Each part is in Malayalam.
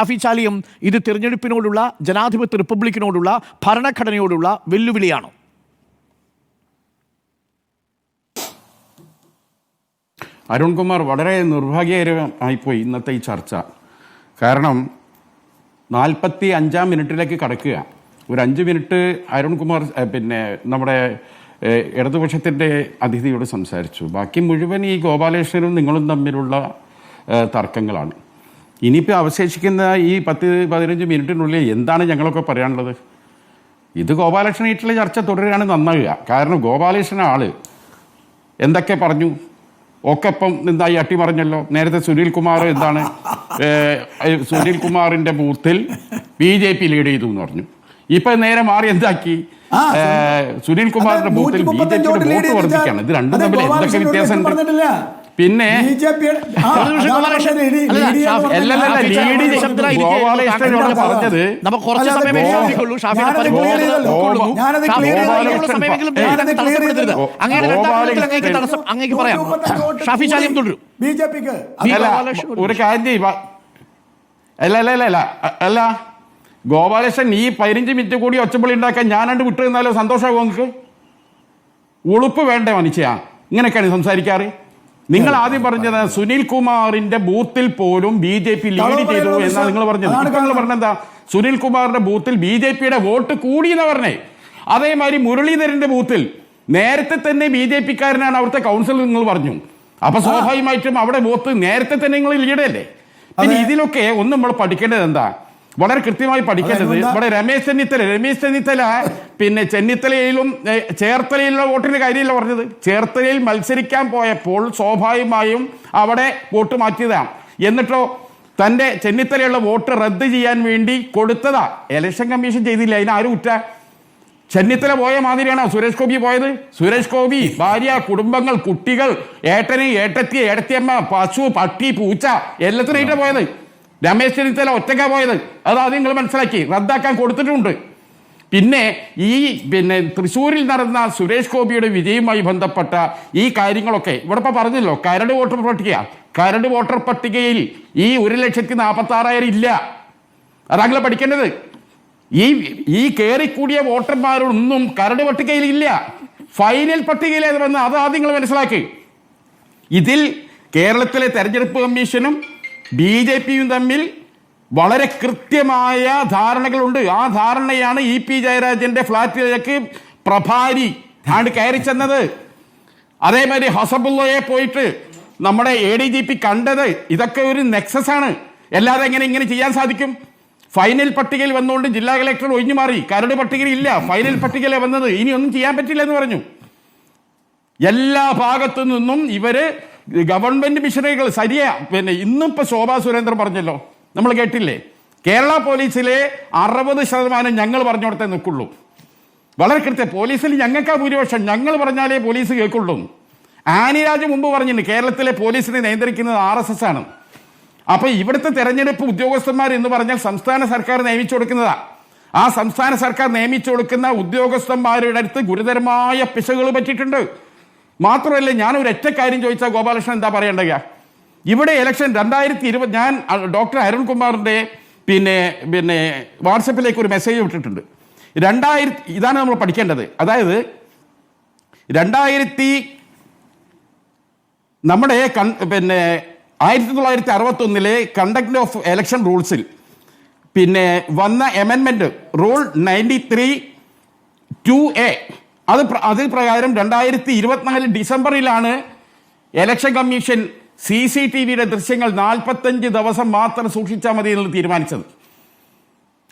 ഷാഫി ചാലിയും ഇത് തിരഞ്ഞെടുപ്പിനോടുള്ള ജനാധിപത്യ റിപ്പബ്ലിക്കിനോടുള്ള ഭരണഘടനയോടുള്ള വെല്ലുവിളിയാണ്. അരുൺകുമാർ, വളരെ നിർഭാഗ്യകരമായിപ്പോയി ഇന്നത്തെ ഈ ചർച്ച. കാരണം 45-ാം മിനിറ്റിലേക്ക് കടക്കുക. ഒരു 5 മിനിറ്റ് അരുൺകുമാർ നമ്മുടെ ഇടതുപക്ഷത്തിൻ്റെ അതിഥിയോട് സംസാരിച്ചു. ബാക്കി മുഴുവൻ ഈ ഗോപാലകൃഷ്ണനും നിങ്ങളും തമ്മിലുള്ള തർക്കങ്ങളാണ്. ഇനിയിപ്പോൾ അവശേഷിക്കുന്ന ഈ 10-15 മിനിറ്റിനുള്ളിൽ എന്താണ് ഞങ്ങളൊക്കെ പറയാനുള്ളത്? ഇത് ഗോപാലകൃഷ്ണനായിട്ടുള്ള ചർച്ച തുടരുകയാണ് നന്നാവുക. കാരണം ഗോപാലകൃഷ്ണൻ ആള് എന്തൊക്കെ പറഞ്ഞു ഒക്കെ ഇപ്പം എന്തായി അട്ടിമറിഞ്ഞല്ലോ. നേരത്തെ സുനിൽ കുമാർ എന്താണ് സുനിൽ കുമാറിന്റെ ബൂത്തിൽ BJP ലീഡ് ചെയ്തു എന്ന് പറഞ്ഞു. ഇപ്പൊ നേരെ മാറി എന്താക്കി, സുനിൽ കുമാറിന്റെ ബൂത്തിൽ BJPയുടെ വോട്ട് വർദ്ധിക്കാണ്. ഇത് രണ്ടും തമ്മിൽ എന്തൊക്കെ വ്യത്യാസമുണ്ട്? പിന്നെ പറഞ്ഞത് ഒരു കാര്യം അല്ല ഗോപാലകൃഷ്ണൻ ഈ 15 മിനിറ്റ് കൂടി ഒച്ചപ്പള്ളി ഉണ്ടാക്കാൻ ഞാനാണ്ട് വിട്ടു നിന്നാലോ സന്തോഷമാകുമോ? നിങ്ങൾക്ക് ഉളുപ്പ് വേണ്ടേ മനുഷ്യ? ഇങ്ങനെയൊക്കെയാണ് സംസാരിക്കാറ്. നിങ്ങൾ ആദ്യം പറഞ്ഞത് സുനിൽ കുമാറിന്റെ ബൂത്തിൽ പോലും BJP ലീഡ് ചെയ്തു എന്നാണ് നിങ്ങൾ പറഞ്ഞത്. നിങ്ങൾ പറഞ്ഞെന്താ? സുനിൽ കുമാറിന്റെ ബൂത്തിൽ BJPയുടെ വോട്ട് കൂടിയെന്ന് പറഞ്ഞേ. അതേമാതിരി മുരളീധരന്റെ ബൂത്തിൽ നേരത്തെ തന്നെ BJPക്കാരനാണ് അവിടുത്തെ കൗൺസിലർ നിങ്ങൾ പറഞ്ഞു. അപ്പൊ സ്വാഭാവികമായിട്ടും അവിടെ വോട്ട് നേരത്തെ തന്നെ നിങ്ങൾ ലീഡല്ലേ. പിന്നെ ഇതിലൊക്കെ ഒന്ന് നമ്മൾ പഠിക്കേണ്ടത് എന്താ, വളരെ കൃത്യമായി പഠിക്കേണ്ടത്, ഇവിടെ രമേശ് ചെന്നിത്തല പിന്നെ ചെന്നിത്തലയിലും ചേർത്തലയിലുള്ള വോട്ടിന്റെ കാര്യമല്ല പറഞ്ഞത്. ചേർത്തലയിൽ മത്സരിക്കാൻ പോയപ്പോൾ സ്വാഭാവികമായും അവിടെ വോട്ട് മാറ്റിയതാണ്. എന്നിട്ടോ തന്റെ ചെന്നിത്തലയുള്ള വോട്ട് റദ്ദ് ചെയ്യാൻ വേണ്ടി കൊടുത്തതാ. ഇലക്ഷൻ കമ്മീഷൻ ചെയ്തില്ല. അതിനാരും കുറ്റ? ചെന്നിത്തല പോയ മാതിരിയാണോ സുരേഷ് ഗോപി പോയത്? സുരേഷ് ഗോപി ഭാര്യ, കുടുംബങ്ങൾ, കുട്ടികൾ, ഏട്ടന്, ഏട്ടത്തി, ഏടത്തിയമ്മ, പശു, പട്ടി, പൂച്ച എല്ലാത്തിനായിട്ടാ പോയത്. രമേശ് ചെന്നിത്തല ഒറ്റയ്ക്കാ പോയത്. അത് നിങ്ങൾ മനസ്സിലാക്കി. റദ്ദാക്കാൻ കൊടുത്തിട്ടുണ്ട്. പിന്നെ തൃശ്ശൂരിൽ നടന്ന സുരേഷ് ഗോപിയുടെ വിജയവുമായി ബന്ധപ്പെട്ട ഈ കാര്യങ്ങളൊക്കെ ഇവിടെ ഇപ്പൊ പറഞ്ഞല്ലോ. കരട് വോട്ടർ പട്ടികയിൽ ഈ 1,46,000 ഇല്ല. അതാങ്ങൾ പഠിക്കേണ്ടത്. ഈ കയറിക്കൂടിയ വോട്ടർമാരൊന്നും കരട് പട്ടികയിൽ ഇല്ല. ഫൈനൽ പട്ടികയിൽ വന്ന് അത് ആദ്യം നിങ്ങൾ മനസ്സിലാക്കി. ഇതിൽ കേരളത്തിലെ തെരഞ്ഞെടുപ്പ് കമ്മീഷനും BJPയും തമ്മിൽ വളരെ കൃത്യമായ ധാരണകളുണ്ട്. ആ ധാരണയാണ് EP ജയരാജന്റെ ഫ്ളാറ്റിലേക്ക് പ്രഭാരി കയറി ചെന്നത്. അതേമാതിരി ഹസബുള്ളയെ പോയിട്ട് നമ്മുടെ ADGP കണ്ടത്. ഇതൊക്കെ ഒരു നെക്സസ് ആണ്. അല്ലാതെ ഇങ്ങനെ ചെയ്യാൻ സാധിക്കും? ഫൈനൽ പട്ടികയിൽ വന്നുകൊണ്ട് ജില്ലാ കളക്ടർ ഒഴിഞ്ഞു മാറി. കരട് പട്ടികയിൽ ഇല്ല, ഫൈനൽ പട്ടികയിലെ വന്നത്. ഇനി ഒന്നും ചെയ്യാൻ പറ്റില്ല എന്ന് പറഞ്ഞു. എല്ലാ ഭാഗത്തു നിന്നും ഇവര് ഗവൺമെന്റ് മിഷനറികൾ ശരിയാ. ഇന്നിപ്പോ ശോഭാ സുരേന്ദ്രൻ പറഞ്ഞല്ലോ, നമ്മൾ കേട്ടില്ലേ? കേരള പോലീസിലെ 60% ഞങ്ങൾ പറഞ്ഞോടത്തേ നിൽക്കുള്ളൂ. വളരെ കൃത്യം. പോലീസിൽ ഞങ്ങൾക്കാ ഭൂരിപക്ഷം, ഞങ്ങൾ പറഞ്ഞാലേ പോലീസ് കേൾക്കുള്ളൂ. ആനിരാജ് മുമ്പ് പറഞ്ഞിട്ടുണ്ട് കേരളത്തിലെ പോലീസിനെ നിയന്ത്രിക്കുന്നത് RSS ആണ്. അപ്പൊ ഇവിടുത്തെ തെരഞ്ഞെടുപ്പ് ഉദ്യോഗസ്ഥന്മാർ എന്ന് പറഞ്ഞാൽ സംസ്ഥാന സർക്കാർ നിയമിച്ചു കൊടുക്കുന്നതാ. ആ സംസ്ഥാന സർക്കാർ നിയമിച്ചു കൊടുക്കുന്ന ഉദ്യോഗസ്ഥന്മാരുടെ അടുത്ത് ഗുരുതരമായ പിശകുകൾ പറ്റിയിട്ടുണ്ട്. മാത്രമല്ല, ഞാൻ ഒരു ഒറ്റ കാര്യം ചോദിച്ചാൽ ഗോപാലകൃഷ്ണൻ എന്താ പറയേണ്ടത്? ഇവിടെ ഇലക്ഷൻ 2020 ഞാൻ ഡോക്ടർ അരുൺകുമാറിന്റെ വാട്സപ്പിലേക്ക് ഒരു മെസ്സേജ് വിട്ടിട്ടുണ്ട്. ഇതാണ് നമ്മൾ പഠിക്കേണ്ടത്. അതായത് നമ്മുടെ 1961 കണ്ടക്ട് ഓഫ് ഇലക്ഷൻ റൂൾസിൽ വന്ന അമെൻമെന്റ് റൂൾ 93(2)A അത് പ്രകാരം 2024 ഡിസംബറിലാണ് ഇലക്ഷൻ കമ്മീഷൻ CCTVയുടെ ദൃശ്യങ്ങൾ 45 ദിവസം മാത്രം സൂക്ഷിച്ചാൽ മതി എന്ന് തീരുമാനിച്ചത്.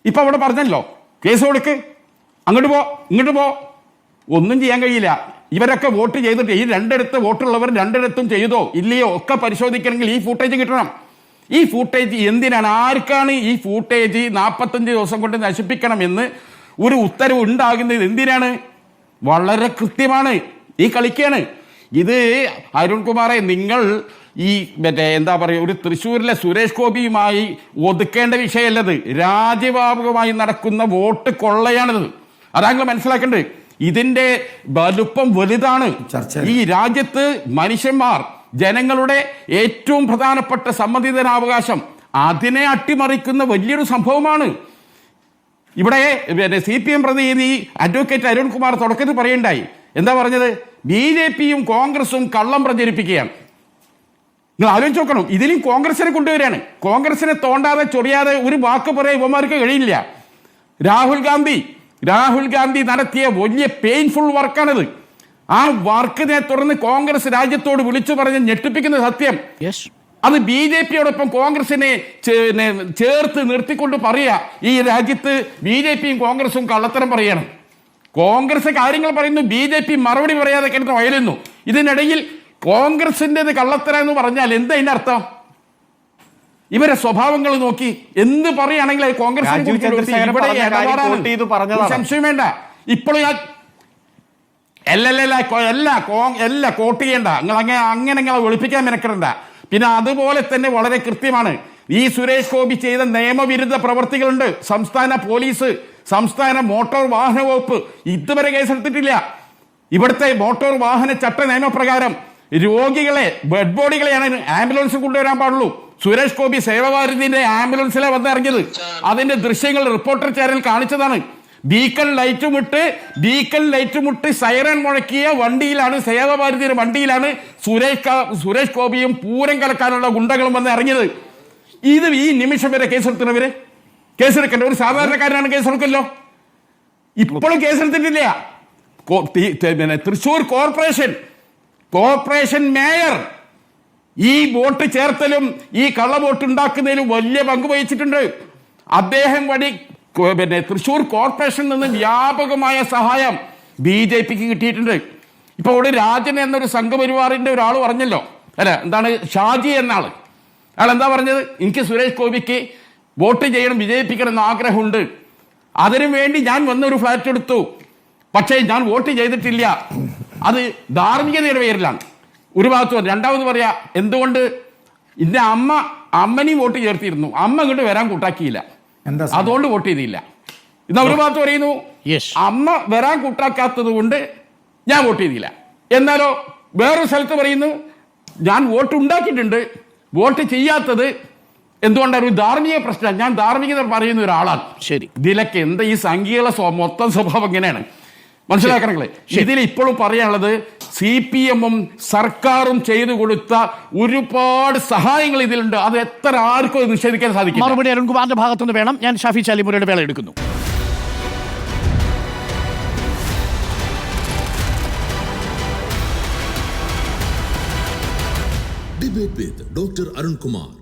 ഇപ്പൊ അവിടെ പറഞ്ഞല്ലോ, കേസ് കൊടുക്ക്, അങ്ങോട്ട് പോ, ഇങ്ങോട്ട് പോ, ഒന്നും ചെയ്യാൻ കഴിയില്ല. ഇവരൊക്കെ വോട്ട് ചെയ്തിട്ട് ഈ രണ്ടിടത്ത് വോട്ടുള്ളവർ രണ്ടിടത്തും ചെയ്തോ ഇല്ലയോ ഒക്കെ പരിശോധിക്കണമെങ്കിൽ ഈ ഫൂട്ടേജ് കിട്ടണം. ഈ ഫൂട്ടേജ് എന്തിനാണ്, ആർക്കാണ് ഈ ഫൂട്ടേജ് 45 ദിവസം കൊണ്ട് നശിപ്പിക്കണം എന്ന് ഒരു ഉത്തരവ് ഉണ്ടാകുന്നത് എന്തിനാണ്? വളരെ കൃത്യമാണ്. ഈ കളിക്കാണ് ഇത്. അരുൺകുമാറെ, നിങ്ങൾ ഈ എന്താ പറയുക, ഒരു തൃശ്ശൂരിലെ സുരേഷ് ഗോപിയുമായി ഒതുക്കേണ്ട വിഷയമല്ലത്. രാജ്യവ്യാപകമായി നടക്കുന്ന വോട്ട് കൊള്ളയാണിത്. അതാങ്ങൾ മനസ്സിലാക്കേണ്ടത്. ഇതിന്റെ വലുപ്പം വലുതാണ്. ഈ രാജ്യത്ത് മനുഷ്യന്മാർ, ജനങ്ങളുടെ ഏറ്റവും പ്രധാനപ്പെട്ട സമ്മതിദാനാവകാശം അതിനെ അട്ടിമറിക്കുന്ന വലിയൊരു സംഭവമാണ്. ഇവിടെ CPM പ്രതിനിധി അഡ്വക്കേറ്റ് അരുൺകുമാർ തുടക്കത്തിൽ പറയണ്ടായി. എന്താ പറഞ്ഞത്? BJPയും കോൺഗ്രസും കള്ളം പ്രചരിപ്പിക്കുകയാണ്. നിങ്ങൾ ആലോചിച്ച് നോക്കണം, ഇതിലും കോൺഗ്രസിനെ കൊണ്ടുവരികയാണ്. കോൺഗ്രസിനെ തോണ്ടാതെ ചൊറിയാതെ ഒരു വാക്ക് പറയാൻ ഇവന്മാർക്ക് കഴിയില്ല. രാഹുൽ ഗാന്ധി നടത്തിയ വലിയ പെയിൻഫുൾ വർക്കാണിത്. ആ വർക്കിനെ തുടർന്ന് കോൺഗ്രസ് രാജ്യത്തോട് വിളിച്ചു പറഞ്ഞ് ഞെട്ടിപ്പിക്കുന്ന സത്യം, അത് BJPയോടൊപ്പം കോൺഗ്രസിനെ ചേർത്ത് നിർത്തിക്കൊണ്ട് പറയാ, ഈ രാജ്യത്ത് BJPയും കോൺഗ്രസും കള്ളത്തരം പറയണം. കോൺഗ്രസ് കാര്യങ്ങൾ പറയുന്നു, BJP മറുപടി പറയാതെ കിടന്ന് വയലുന്നു. ഇതിനിടയിൽ കോൺഗ്രസിൻ്റെത് കള്ളത്തരം എന്ന് പറഞ്ഞാൽ എന്താ ഇതിന്റെ അർത്ഥം? ഇവരെ സ്വഭാവങ്ങൾ നോക്കി എന്ത് പറയുകയാണെങ്കിൽ കോൺഗ്രസ് സംശയം വേണ്ട. ഇപ്പോഴും എല്ലാം കോട്ട് ചെയ്യണ്ട, അങ്ങനെ നിങ്ങളെ ഒളിപ്പിക്കാൻ മെനക്കെടണ്ട. പിന്നെ അതുപോലെ തന്നെ വളരെ കൃത്യമാണ്, ഈ സുരേഷ് ഗോപി ചെയ്ത നിയമവിരുദ്ധ പ്രവർത്തികളുണ്ട്. സംസ്ഥാന പോലീസ്, സംസ്ഥാന മോട്ടോർ വാഹന വകുപ്പ് ഇതുവരെ കേസെടുത്തിട്ടില്ല. ഇവിടുത്തെ മോട്ടോർ വാഹന ചട്ട നിയമപ്രകാരം രോഗികളെ, ഡെഡ് ബോഡികളെയാണ് ആംബുലൻസ് കൊണ്ടുവരാൻ പാടുള്ളൂ. സുരേഷ് ഗോപി സേവാഭാരതിന്റെ ആംബുലൻസിലെ വന്നിറങ്ങിയത്, അതിന്റെ ദൃശ്യങ്ങൾ റിപ്പോർട്ടർ ചാനൽ കാണിച്ചതാണ്. ബീക്കൺ ലൈറ്റ് മുട്ടി സൈറൻ മുഴക്കിയ വണ്ടിയിലാണ്, സേവാഭാരതിയുടെ വണ്ടിയിലാണ് സുരേഷ് ഗോപിയും പൂരം കലക്കാനുള്ള ഗുണ്ടകളും വന്ന് ഇറങ്ങിയത്. ഇത് ഈ നിമിഷം വരെ കേസെടുത്തവര് കേസെടുക്കണ്ട. ഒരു സാധാരണക്കാരനാണ് കേസെടുക്കല്ലോ. ഇപ്പോഴും കേസെടുത്തിട്ടില്ല. തൃശൂർ കോർപ്പറേഷൻ മേയർ ഈ വോട്ട് ചേർത്തലും ഈ കള്ള വോട്ട് ഉണ്ടാക്കുന്നതിലും വലിയ പങ്ക് വഹിച്ചിട്ടുണ്ട്. അദ്ദേഹം വഴി തൃശൂർ കോർപ്പറേഷനിൽ നിന്ന് വ്യാപകമായ സഹായം BJPക്ക് കിട്ടിയിട്ടുണ്ട്. ഇപ്പൊ ഇവിടെ രാജൻ എന്നൊരു സംഘപരിവാറിന്റെ ഒരാൾ പറഞ്ഞല്ലോ, അല്ല എന്താണ്, ഷാജി എന്ന ആള്, അയാൾ എന്താ പറഞ്ഞത്? എനിക്ക് സുരേഷ് ഗോപിക്ക് വോട്ട് ചെയ്യണം, വിജയിപ്പിക്കണം എന്ന് ആഗ്രഹമുണ്ട്. അതിനു വേണ്ടി ഞാൻ വന്നൊരു ഫ്ലാറ്റ് എടുത്തു, പക്ഷേ ഞാൻ വോട്ട് ചെയ്തിട്ടില്ല. അത് ധാർമ്മികതയുടെ പേരിലാണ് ഒരു ഭാഗത്ത്. രണ്ടാമത് പറയാ, എന്തുകൊണ്ട് ഇന്റെ അമ്മനെയും വോട്ട് ചേർത്തിരുന്നു, അമ്മ ഇങ്ങോട്ട് വരാൻ കൂട്ടാക്കിയില്ല, അതുകൊണ്ട് വോട്ട് ചെയ്തില്ല. ഇന്ന് ഒരു ഭാഗത്ത് പറയുന്നു അമ്മ വരാൻ കൂട്ടാക്കാത്തത് കൊണ്ട് ഞാൻ വോട്ട് ചെയ്തില്ല. എന്നാലോ വേറൊരു സ്ഥലത്ത് പറയുന്നു ഞാൻ വോട്ട് ഉണ്ടാക്കിയിട്ടുണ്ട്, വോട്ട് ചെയ്യാത്തത് എന്തുകൊണ്ടാണ്? ഒരു ധാർമ്മിക പ്രശ്നം. ഞാൻ ധാർമ്മികത പറയുന്ന ഒരാളാണ്. ശരി, ഇതിലൊക്കെ എന്താ ഈ സംഘീയ മൊത്തം സ്വഭാവം എങ്ങനെയാണ് മനസ്സിലാക്കണങ്ങളെ? ഇതിൽ ഇപ്പോഴും പറയാനുള്ളത്, CPMഉം സർക്കാരും ചെയ്തു കൊടുത്ത ഒരുപാട് സഹായങ്ങൾ ഇതിലുണ്ട്. അത് എത്ര ആർക്കും നിഷേധിക്കാൻ സാധിക്കും. മറുപടി അരുൺകുമാറിന്റെ ഭാഗത്തുനിന്ന് വേണം. ഞാൻ ഷാഫി ചാലിമുരയുടെ വേള എടുക്കുന്നു. Debate with Dr. Arun Kumar.